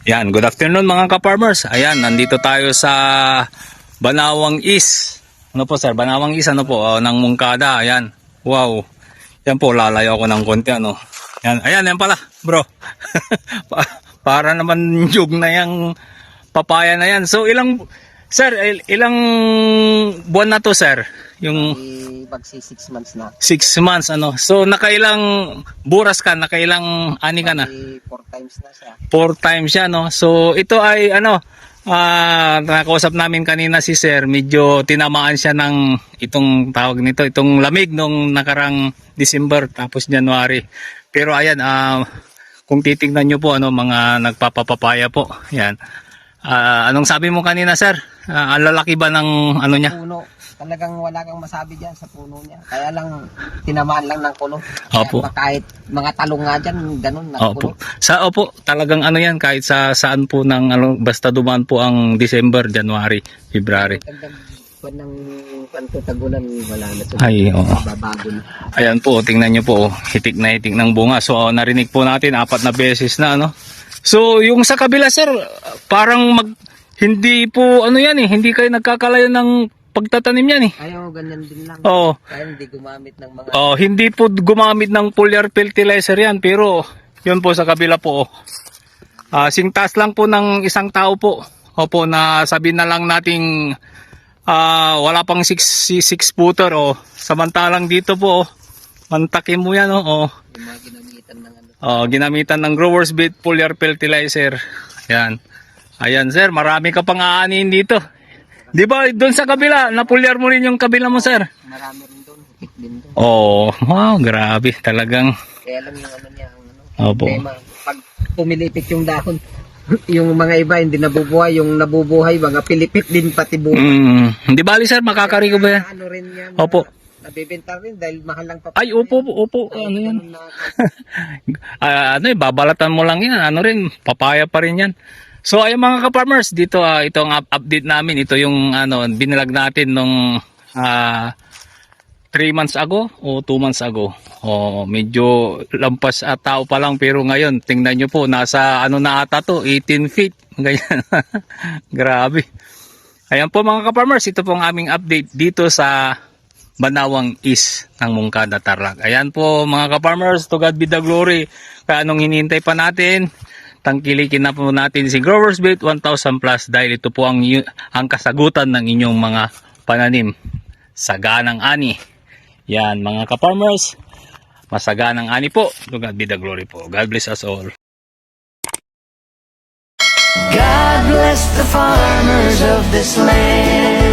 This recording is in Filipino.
Yan, good afternoon mga ka-farmers. Ayan, nandito tayo sa Banawang East. Ano po sir, Banawang East ano po, ng Mungkada. Ayan, wow. Yan po, lalayo ako ng konti ano. Yan, ayan, yan pala bro. Para naman jug na yung papaya na yan. So ilang buwan na to sir? Yung Bagsi 6 months na. 6 months ano. So nakailang buras ka, nakailang ani ka na? 4 times na siya. 4 times siya no. So ito ay ano, nakausap namin kanina si sir, medyo tinamaan siya ng itong tawag nito, itong lamig nung nakarang December tapos January. Pero ayan, kung titingnan nyo po ano, mga nagpapapapaya po. Ayan. Anong sabi mo kanina sir? Ang lalaki ba ng ano niya? Puno. Talagang wala kang masabi dyan sa puno niya. Kaya lang, tinamaan lang ng kulo. Opo. Kahit mga talong nga dyan, ganun, Opo. nagkulo. Opo, talagang ano yan, kahit saan po ng ano, basta dumaan po ang December, January, February. Pag ng kanto tagulan, wala na ito. Ay, oo. Babago na. Ayan po, tingnan nyo po, hitik na hitik ng bunga. So, narinig po natin, 4 na beses na, ano. So, yung sa kabila, sir, parang hindi po, ano yan eh, hindi kayo nagkakalayo ng pagtatanim yan eh. Ayaw, ganyan din lang. Oo. Kaya hindi gumamit ng mga... Oh, hindi po gumamit ng foliar fertilizer yan, pero yun po sa kabila po. Singtas lang po ng isang tao po. Opo, na sabi na lang nating wala pang 6 footer oh. Samantalang dito po, mantakin mo yan oh. Yung mga ginamitan ng ano. Ginamitan ng Growers Beat foliar fertilizer. Yan. Ayan sir, marami ka pang aanin dito. Di ba doon sa kabila, napulyar mo rin yung kabila mo sir? Marami rin doon, hit din doon. Oh, wow, grabe talagang. Kaya lang yung ano niya, Opo. tema, pag pumilipit yung dahon, yung mga iba hindi nabubuhay, yung nabubuhay, mga pilipit din pati buhay. Hindi bali sir, makakarigo ba yan? Ano rin yan, Opo. nabibenta rin dahil mahal lang pa. Ay, opo, ano yan? Babalatan mo lang yan, ano rin, papaya pa rin yan. So ay mga ka-farmers, dito itong update namin, ito yung ano binilag natin nung 3 months ago o 2 months ago. Medyo lampas at tao pa lang, pero ngayon tingnan nyo po, nasa ano na ata to, 18 feet. Ganyan. Grabe. Ayan po mga ka-farmers, ito pong aming update dito sa Banawang East ng Mungkada, Tarlac. Ayan po mga ka-farmers, to God be the glory. Kaya anong hinihintay pa natin? Tangkilikin na po natin si Growers Beat 1000 plus dahil ito po ang kasagutan ng inyong mga pananim. Saganang ani. Yan mga ka-farmers, masaganang ani po. To God be the glory po. God bless us all. God bless the farmers of this land.